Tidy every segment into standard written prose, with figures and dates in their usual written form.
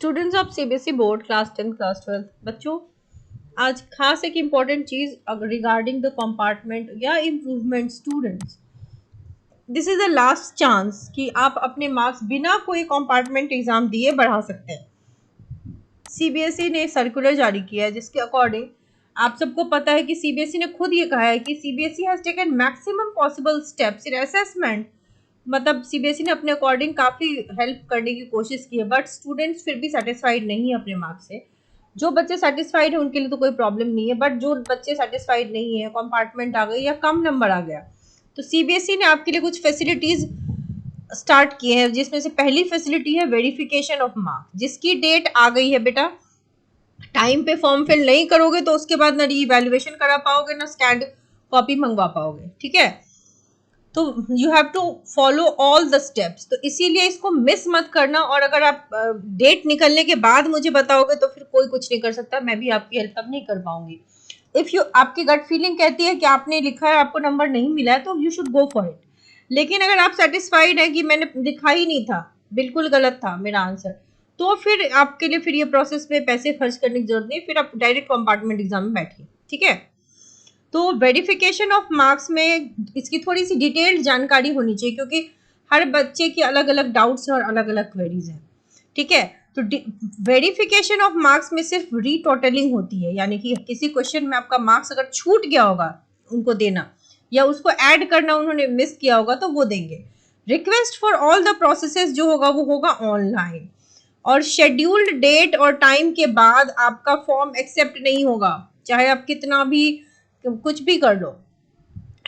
Students of CBSE board class 10 class 12 बच्चों, आज खास एक इम्पॉर्टेंट चीज रिगार्डिंग द कंपार्टमेंट या improvement students, this is the last chance कि आप अपने मार्क्स बिना कोई कंपार्टमेंट एग्जाम दिए बढ़ा सकते हैं। सीबीएसई ने सर्कुलर जारी किया है जिसके अकॉर्डिंग आप सबको पता है कि सीबीएसई ने खुद ये कहा है कि CBSE has taken maximum possible steps in assessment. मतलब सीबीएसई ने अपने अकॉर्डिंग काफ़ी हेल्प करने की कोशिश की है, बट स्टूडेंट्स फिर भी सेटिस्फाइड नहीं है अपने मार्क्स से। जो बच्चे सेटिस्फाइड है उनके लिए तो कोई प्रॉब्लम नहीं है, बट जो बच्चे सेटिस्फाइड नहीं है, कंपार्टमेंट आ गई या कम नंबर आ गया, तो सीबीएसई ने आपके लिए कुछ फैसिलिटीज स्टार्ट किए हैं, जिसमें से पहली फैसिलिटी है वेरिफिकेशन ऑफ मार्क्स, जिसकी डेट आ गई है बेटा। टाइम पे फॉर्म फिल नहीं करोगे तो उसके बाद ना रीवैल्यूएशन करा पाओगे ना स्कैंड कॉपी मंगवा पाओगे, ठीक है। तो you have to follow all the steps, तो इसीलिए इसको मिस मत करना। और अगर आप डेट निकलने के बाद मुझे बताओगे तो फिर कोई कुछ नहीं कर सकता, मैं भी आपकी हेल्प तब नहीं कर पाऊंगी। इफ़ यू आपकी गट फीलिंग कहती है कि आपने लिखा है आपको नंबर नहीं मिला है तो you should go for it. लेकिन अगर आप सेटिस्फाइड है कि मैंने लिखा ही नहीं था, बिल्कुल गलत था मेरा आंसर, तो फिर आपके लिए फिर ये प्रोसेस में पैसे खर्च करने की जरूरत नहीं, फिर आप डायरेक्ट कंपार्टमेंट एग्जाम में बैठिए, ठीक है। तो वेरिफिकेशन ऑफ मार्क्स में इसकी थोड़ी सी डिटेल्ड जानकारी होनी चाहिए, क्योंकि हर बच्चे की अलग अलग डाउट्स हैं और अलग अलग क्वेरीज हैं, ठीक है। तो वेरिफिकेशन ऑफ मार्क्स में सिर्फ रीटोटलिंग होती है, यानी कि किसी क्वेश्चन में आपका मार्क्स अगर छूट गया होगा उनको देना, या उसको ऐड करना उन्होंने मिस किया होगा तो वो देंगे। Request for all the processes जो होगा वो होगा ऑनलाइन, और शेड्यूल्ड डेट और टाइम के बाद आपका फॉर्म एक्सेप्ट नहीं होगा, चाहे आप कितना भी कुछ भी कर लो,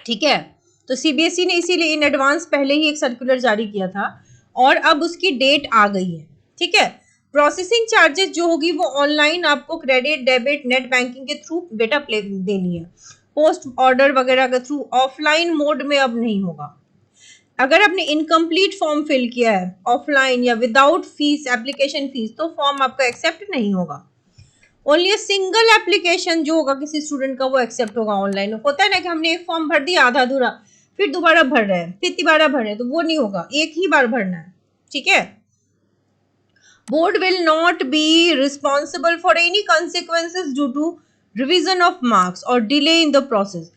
ठीक है। तो सीबीएसई ने इसीलिए इन एडवांस पहले ही एक सर्कुलर जारी किया था और अब उसकी डेट आ गई है, ठीक है। प्रोसेसिंग चार्जेस जो होगी वो ऑनलाइन आपको क्रेडिट डेबिट नेट बैंकिंग के थ्रू बेटा प्ले देनी है, पोस्ट ऑर्डर वगैरह के थ्रू, ऑफलाइन मोड में अब नहीं होगा। अगर आपने इनकम्प्लीट फॉर्म फिल किया है ऑफलाइन या विदाउट फीस एप्लीकेशन फीस, तो फॉर्म आपका एक्सेप्ट नहीं होगा। ओनली सिंगल एप्लीकेशन जो होगा किसी स्टूडेंट का वो एक्सेप्ट होगा ऑनलाइन। होता है ना कि हमने एक फॉर्म भर दिया आधा अधूरा, फिर दोबारा भर रहे हैं, फिर दोबारा भर रहे हैं, तो वो नहीं होगा, एक ही बार भरना है, ठीक है। Board will not be responsible for any consequences due to revision of marks और delay in the process.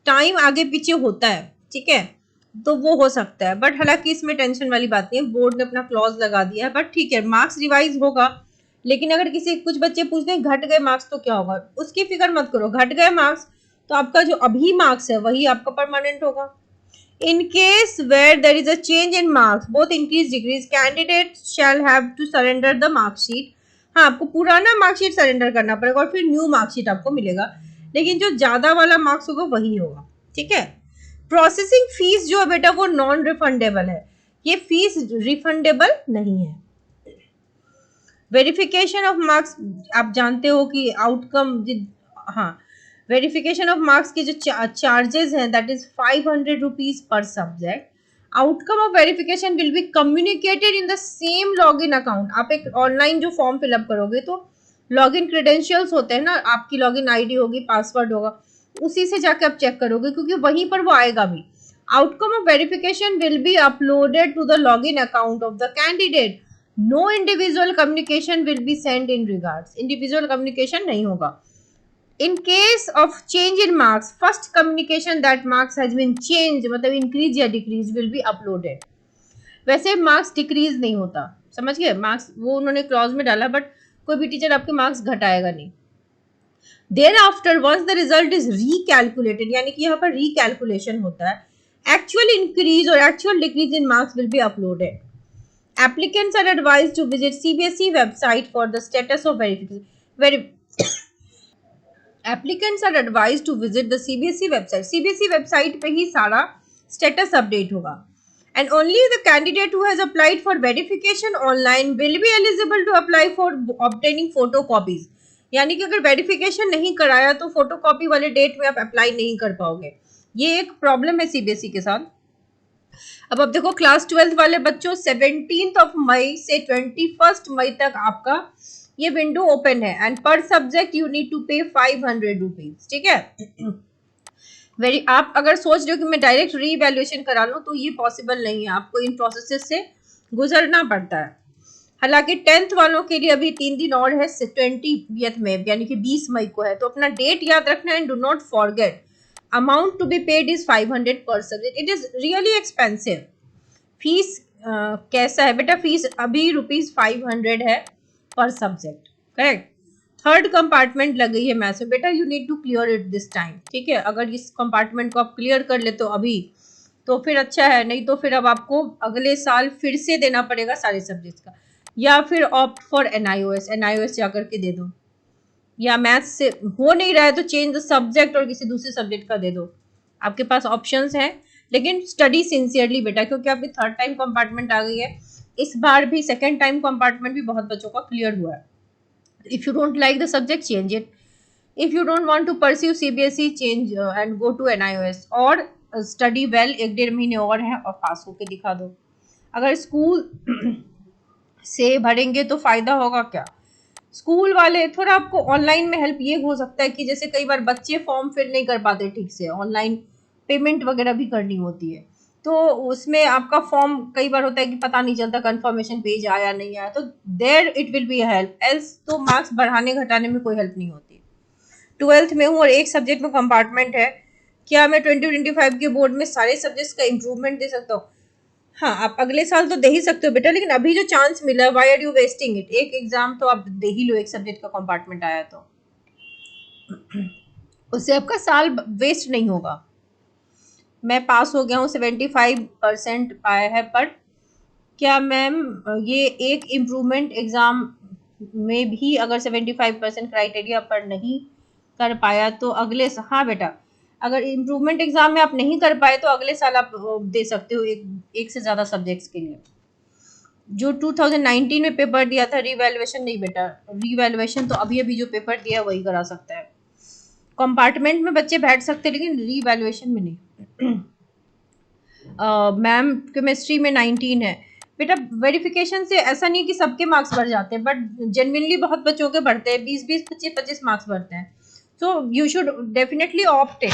Time आगे पीछे होता है, ठीक है, तो वो हो सकता है, बट हालांकि इसमें टेंशन वाली बात नहीं है, बोर्ड ने अपना क्लॉज लगा दिया है, बट ठीक है, मार्क्स रिवाइज होगा। लेकिन अगर किसी कुछ बच्चे पूछते हैं घट गए मार्क्स तो क्या होगा, उसकी फिक्र मत करो, घट गए मार्क्स तो आपका जो अभी मार्क्स है वही आपका परमानेंट होगा। In case where there is a change in marks both increase decrease, candidate shall have to surrender the marksheet. हाँ, आपको पुराना मार्कशीट सरेंडर करना पड़ेगा और फिर न्यू मार्कशीट आपको मिलेगा, लेकिन जो ज्यादा वाला मार्क्स होगा वही होगा, ठीक है। प्रोसेसिंग फीस जो है बेटा वो नॉन रिफंडेबल है, ये फीस रिफंडेबल नहीं है। वेरिफिकेशन ऑफ मार्क्स आप जानते हो कि आउटकम, हाँ, वेरिफिकेशन ऑफ मार्क्स के जो चार्जेस हैं that is 500 rupees per subject. Outcome of verification will be communicated in the same login account. आप एक ऑनलाइन जो फॉर्म फिलअप करोगे तो लॉगिन क्रेडेंशियल्स होते हैं ना, आपकी लॉगिन आईडी होगी, पासवर्ड होगा, उसी से जाके आप चेक करोगे क्योंकि वहीं पर वो आएगा भी। Outcome of verification will be uploaded to the login account of the candidate. No individual communication will be send in regards, individual communication नहीं होगा। In case of change in marks first communication that marks has been change, मतलब increase या decrease, will be uploaded. वैसे marks decrease नहीं होता, समझ गए, marks वो उन्होंने क्लॉज में डाला, बट कोई भी टीचर आपके मार्क्स घटाएगा नहीं। There after once the result is recalculated, यानी कि यहाँ पर रीकैलकुलेशन होता है, एक्चुअल इंक्रीज और actual decrease in marks will be uploaded. Applicants are advised to visit CBSE website for the status of verification. Applicants are advised to visit the CBSE website. CBSE website पे ही सारा status update होगा. And only the candidate who has applied for verification online will be eligible to apply for obtaining photocopies. यानी कि अगर verification नहीं कराया तो photocopy वाले डेट में आप अप्लाई नहीं कर पाओगे, ये एक प्रॉब्लम है सीबीएसई के साथ। अब देखो क्लास 12 वाले बच्चों, 17 मई से 21 मई तक आपका ये विंडो ओपन है, एंड पर सब्जेक्ट यू नीड टू पे 500 रुपीज, ठीक है। आप अगर सोच रहे हो कि मैं डायरेक्ट रीवैल्यूएशन करा लूँ तो ये पॉसिबल नहीं है, आपको इन प्रोसेसेस से गुजरना पड़ता है। हालांकि 10th वालों के लिए अभी 3 दिन और है, 20th में यानी कि 20 मई को है, तो अपना डेट याद रखना and do not forget. Amount to be paid is 500 per subject, it is really expensive. Fees कैसा है बेटा, फीस अभी ₹500 है पर सब्जेक्ट, करेक्ट। थर्ड कंपार्टमेंट लग गई है मैथ्स में, बेटा you need to clear it this time, ठीक है। अगर इस कंपार्टमेंट को आप क्लियर कर लेते हो अभी तो फिर अच्छा है, नहीं तो फिर अब आपको अगले साल फिर से देना पड़ेगा सारे सब्जेक्ट्स का, या फिर ऑप्ट फॉर एनआईओएस जाकर के दे दो, या मैथ्स से हो नहीं रहा है तो चेंज द सब्जेक्ट और किसी दूसरे सब्जेक्ट का दे दो। आपके पास ऑप्शंस हैं, लेकिन स्टडी सिंसियरली बेटा, क्योंकि अभी थर्ड टाइम कंपार्टमेंट आ गई है। इस बार भी सेकेंड टाइम कंपार्टमेंट भी बहुत बच्चों का क्लियर हुआ है। If you don't like the subject change it, if you don't want to pursue CBSE change and go to NIOS, और स्टडी वेल, 1-1.5 महीने और है और पास होके दिखा दो। अगर स्कूल से भरेंगे तो फायदा होगा क्या, स्कूल वाले थोड़ा आपको ऑनलाइन में हेल्प ये हो सकता है कि जैसे कई बार बच्चे फॉर्म फिल नहीं कर पाते ठीक से, ऑनलाइन पेमेंट वगैरह भी करनी होती है, तो उसमें आपका फॉर्म कई बार होता है कि पता नहीं चलता कंफर्मेशन पेज आया नहीं आया, तो there it will be help, else तो मार्क्स बढ़ाने घटाने में कोई हेल्प नहीं होती। 12th में हूँ और एक सब्जेक्ट में कंपार्टमेंट है, क्या मैं 2025 के बोर्ड में सारे सब्जेक्ट्स का इम्प्रूवमेंट दे सकता हूँ? हाँ, आप अगले साल तो दे ही सकते हो बेटा, लेकिन अभी जो चांस मिला है, why are you wasting it? एक एग्जाम तो आप दे ही लो, एक सब्जेक्ट का कंपार्टमेंट आया तो उससे आपका साल वेस्ट नहीं होगा। मैं पास हो गया हूँ, 75% पाया है, पर क्या मैम ये एक इम्प्रूवमेंट एग्जाम में भी अगर 75% क्राइटेरिया पर नहीं कर पाया तो अगले, हाँ बेटा, अगर इम्प्रूवमेंट एग्जाम में आप नहीं कर पाए तो अगले साल आप दे सकते हो एक से ज़्यादा सब्जेक्ट्स के लिए। जो 2019 में पेपर दिया था, रिवैल्यूएशन नहीं बेटा, रिवैल्यूएशन तो अभी अभी जो पेपर दिया वही करा सकता है। कंपार्टमेंट में बच्चे बैठ सकते हैं लेकिन रिवैल्यूएशन में नहीं। मैम केमिस्ट्री में 19 है बेटा, वेरिफिकेशन से ऐसा नहीं कि सबके मार्क्स बढ़ जाते हैं, बट जेन्युइनली बहुत बच्चों के बढ़ते हैं, 20-20, 25-25 मार्क्स बढ़ते हैं, so you should definitely opt it.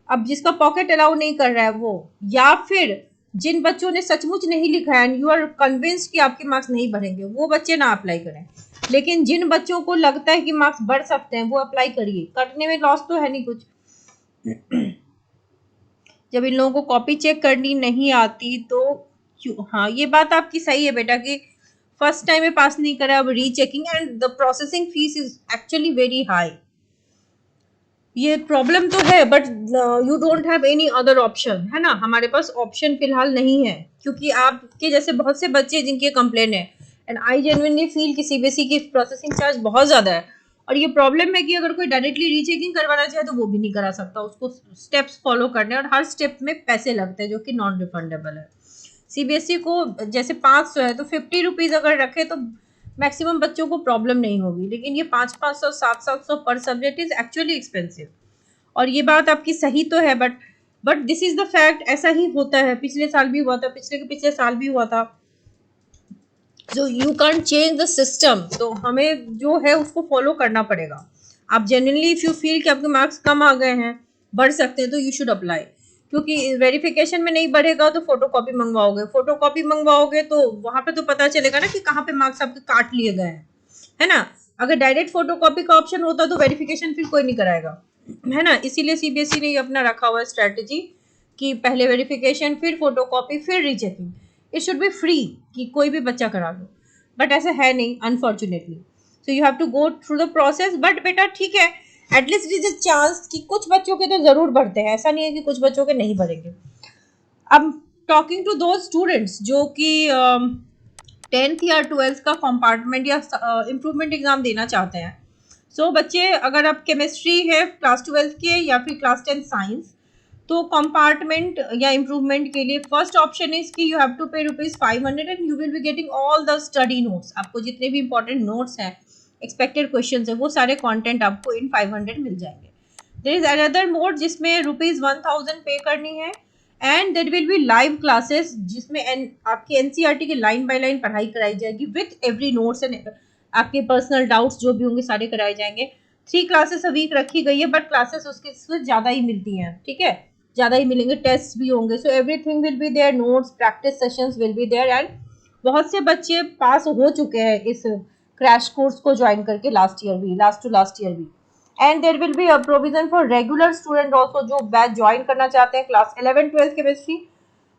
अब जिसका पॉकेट अलाउ नहीं कर रहा है वो, या फिर जिन बच्चों ने सचमुच नहीं लिखा है एंड यू आर कन्विंस्ड कि आपके मार्क्स नहीं बढ़ेंगे, वो बच्चे ना अप्लाई करें। लेकिन जिन बच्चों को लगता है कि मार्क्स बढ़ सकते हैं वो अप्लाई करिए, करने में लॉस तो है नहीं कुछ। जब इन लोगों को कॉपी चेक करनी नहीं आती तो क्यों, हाँ ये बात आपकी सही है बेटा कि फर्स्ट टाइम में पास नहीं करा, अब rechecking and the processing fees is actually very high, ये प्रॉब्लम तो है, but you don't have any other option, है ना, हमारे पास ऑप्शन फिलहाल नहीं है, क्योंकि आपके जैसे बहुत से बच्चे जिनके कंप्लेन है, एंड आई जेन्युइनली फील कि सीबीएसई की प्रोसेसिंग चार्ज बहुत ज़्यादा है, और ये प्रॉब्लम है कि अगर कोई डायरेक्टली रीचेकिंग करवाना चाहे तो वो भी नहीं करा सकता, उसको स्टेप्स फॉलो करने और हर स्टेप में पैसे लगते हैं जो कि नॉन रिफंडेबल है। सीबीएसई को जैसे 500 है तो 50 रुपीज़ अगर रखे तो मैक्सिमम बच्चों को प्रॉब्लम नहीं होगी, लेकिन ये 500-500, 700-700 पर सब्जेक्ट इज एक्चुअली एक्सपेंसिव। और ये बात आपकी सही तो है, but this is the fact, ऐसा ही होता है, पिछले साल भी हुआ था, पिछले के पिछले साल भी हुआ था, सो you can change the system, तो हमें जो है उसको फॉलो करना पड़ेगा। आप जेन्युइनली इफ यू फील कि आपके मार्क्स कम आ गए हैं, बढ़ सकते हैं, तो यू शुड अप्लाई, क्योंकि वेरिफिकेशन में नहीं बढ़ेगा तो फोटोकॉपी मंगवाओगे, फोटोकॉपी मंगवाओगे तो वहां पे तो पता चलेगा ना कि कहाँ पे मार्क्स आपके काट लिए गए हैं, है ना। अगर डायरेक्ट फोटोकॉपी का ऑप्शन होता तो वेरिफिकेशन फिर कोई नहीं कराएगा, है ना। इसीलिए सीबीएसई ने अपना रखा हुआ स्ट्रेटेजी कि पहले वेरिफिकेशन, फिर फोटोकॉपी, फिर rechecking, it should be free कि कोई भी बच्चा करा लो, बट ऐसा है नहीं unfortunately, so you have to go through the process. But बेटा ठीक है, at least it is a chance कि कुछ बच्चों के तो जरूर बढ़ते हैं, ऐसा नहीं है कि कुछ बच्चों के नहीं बढ़ेंगे। अब टॉकिंग टू दो स्टूडेंट्स जो कि 10th या 12th का कंपार्टमेंट या इम्प्रूवमेंट एग्जाम देना चाहते हैं, सो बच्चे अगर आप केमिस्ट्री है क्लास 12th के या फिर क्लास 10 साइंस, तो कंपार्टमेंट या इम्प्रूवमेंट के लिए फर्स्ट ऑप्शन इज कि यू हैव टू पे ₹500 and you will be getting all the study notes, आपको जितने भी इंपॉर्टेंट नोट्स हैं, एक्सपेक्टेड क्वेश्चंस है, वो सारे कंटेंट आपको इन 500 मिल जाएंगे। देयर इज अनदर मोड जिसमें ₹1000 पे करनी है, and there will be live classes जिसमें आपकी एनसीईआरटी की लाइन बाय लाइन पढ़ाई कराई जाएगी विथ एवरी नोट्स, एंड आपके पर्सनल डाउट्स जो भी होंगे सारे कराए जाएंगे। 3 क्लासेस अ वीक रखी गई है, बट क्लासेस उसके ज़्यादा ही मिलती हैं, ठीक है, ज़्यादा ही मिलेंगे, टेस्ट भी होंगे, so everything will be there, notes, practice sessions will be there, and बहुत से बच्चे पास हो चुके हैं इस क्रैश कोर्स को ज्वाइन करके लास्ट ईयर भी, लास्ट टू लास्ट ईयर भी। And there will be a provision for regular student also जो बैच ज्वाइन करना चाहते हैं क्लास 11-12 केमिस्ट्री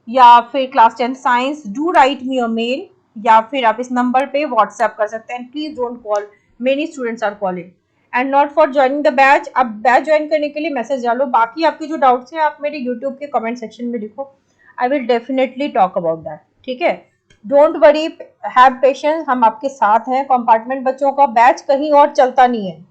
या फिर class 10 science. Do write me a mail या फिर आप इस नंबर पे व्हाट्सएप कर सकते हैं। Please don't call, many students are calling and not for joining the batch. आप बैच ज्वाइन करने के लिए मैसेज डालो, बाकी आपके जो डाउट्स हैं आप मेरे यूट्यूब के कमेंट सेक्शन में लिखो, I will definitely talk about that, ठीक है। डोंट वरी, हैव पेशेंस, हम आपके साथ हैं। कंपार्टमेंट बच्चों का बैच कहीं और चलता नहीं है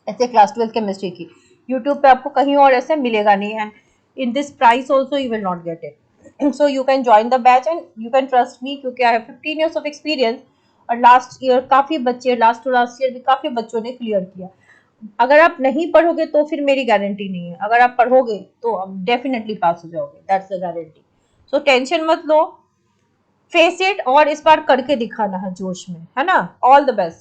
ऐसे क्लास 12 केमिस्ट्री की, यूट्यूब पे आपको कहीं और ऐसे मिलेगा नहीं, and in this price also you will not get it. So you can join the batch and you can trust me, क्योंकि I have 15 years of experience और लास्ट ईयर काफी बच्चे, लास्ट टू लास्ट ईयर भी काफी बच्चों ने clear किया। अगर आप नहीं पढ़ोगे तो फिर मेरी गारंटी नहीं है, अगर आप पढ़ोगे तो आप डेफिनेटली पास हो जाओगे, that's the guarantee. So tension मत लो, फेस इट और इस बार करके दिखाना है जोश में, है ना। All the best.